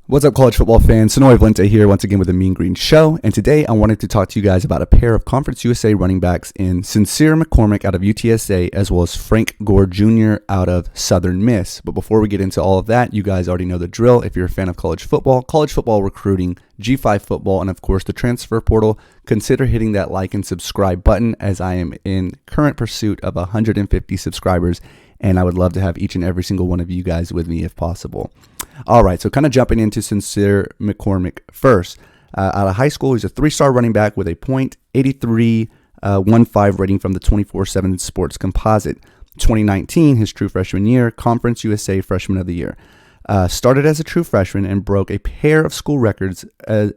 What's up, college football fans? Sonoy Valente here once again with the Mean Green Show, and today I wanted to talk to you guys about a pair of Conference USA running backs in Sincere McCormick out of UTSA as well as Frank Gore Jr. out of Southern Miss. But before we get into all of that, you guys already know the drill. If you're a fan of college football recruiting, G5 football, and of course the transfer portal, consider hitting that like and subscribe button as I am in current pursuit of 150 subscribers, and I would love to have each and every single one of you guys with me if possible. All right, so kind of jumping into Sincere McCormick first. Out of high school, he's a three-star running back with a .8315 rating from the 24/7 Sports Composite. 2019, his true freshman year, Conference USA Freshman of the Year. Started as a true freshman and broke a pair of school records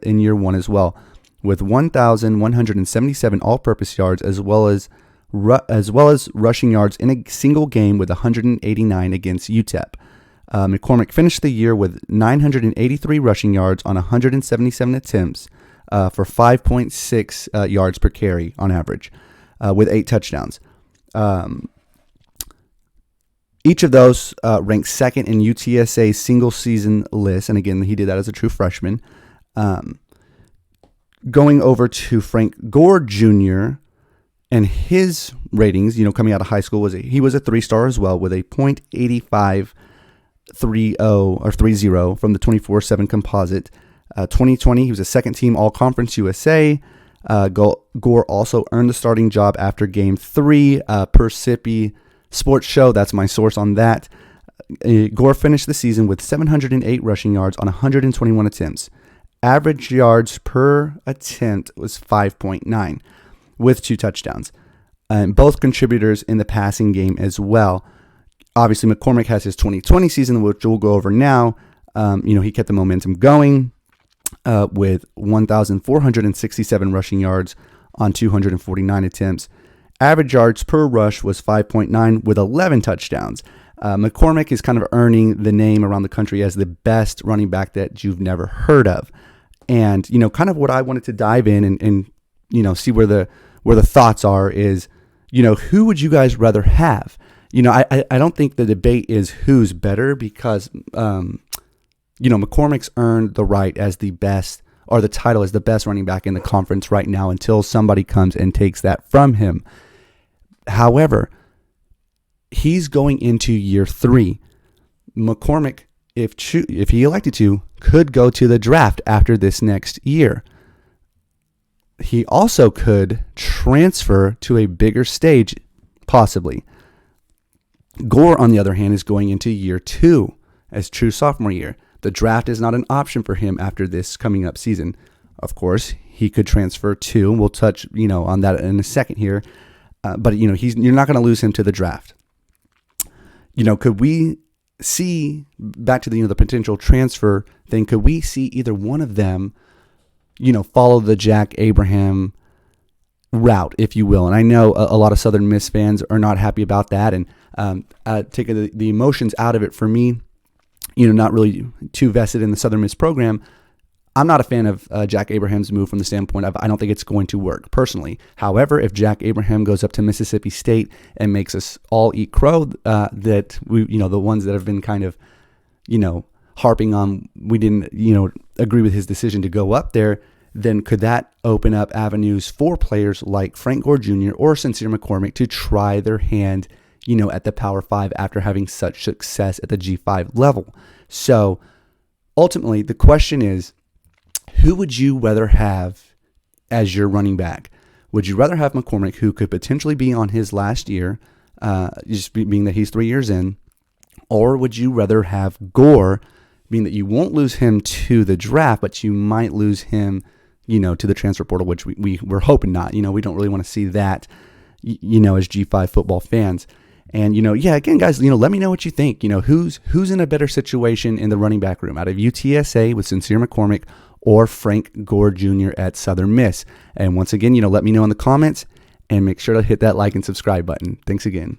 in year one as well, with 1,177 all-purpose yards as well as rushing yards in a single game with 189 against UTEP. McCormick finished the year with 983 rushing yards on 177 attempts for 5.6 yards per carry on average, with 8 touchdowns. Each of those ranked second in UTSA's single-season list, and again, he did that as a true freshman. Going over to Frank Gore Jr., and his ratings, coming out of high school, he was a three-star as well with a .8530 from the 24/7 Composite. 2020, he was a second-team All-Conference USA. Gore also earned the starting job after Game 3 per Sippy Sports Show. That's my source on that. Gore finished the season with 708 rushing yards on 121 attempts. Average yards per attempt was 5.9 with 2 touchdowns. And both contributors in the passing game as well. Obviously, McCormick has his 2020 season, which we'll go over now. He kept the momentum going with 1,467 rushing yards on 249 attempts. Average yards per rush was 5.9 with 11 touchdowns. McCormick is kind of earning the name around the country as the best running back that you've never heard of. And, kind of what I wanted to dive in and see where the thoughts are is, who would you guys rather have? I don't think the debate is who's better because, McCormick's earned the right as the best, or the title as the best running back in the conference right now until somebody comes and takes that from him. However, he's going into year 3. McCormick, if he elected to, could go to the draft after this next year. He also could transfer to a bigger stage, possibly. Gore, on the other hand, is going into year 2 as true sophomore year. The draft is not an option for him after this coming up season. Of course, he could transfer too. We'll touch, on that in a second here. But you're not going to lose him to the draft. Could we see back to the potential transfer thing? Could we see either one of them, follow the Jack Abraham route, if you will? And I know a lot of Southern Miss fans are not happy about that, and taking the emotions out of it for me, not really too vested in the Southern Miss program. I'm not a fan of Jack Abraham's move from the standpoint of I don't think it's going to work personally. However, if Jack Abraham goes up to Mississippi State and makes us all eat crow, that we, the ones that have been kind of, harping on, we didn't, agree with his decision to go up there, then could that open up avenues for players like Frank Gore Jr. or Sincere McCormick to try their hand, at the Power 5 after having such success at the G5 level? So ultimately, the question is, who would you rather have as your running back? Would you rather have McCormick, who could potentially be on his last year, just being that he's 3 years in, or would you rather have Gore, being that you won't lose him to the draft, but you might lose him, to the transfer portal, which we're hoping not. We don't really want to see that, as G5 football fans. And, again, guys, let me know what you think. Who's in a better situation in the running back room out of UTSA with Sincere McCormick or Frank Gore Jr. at Southern Miss? And once again, let me know in the comments and make sure to hit that like and subscribe button. Thanks again.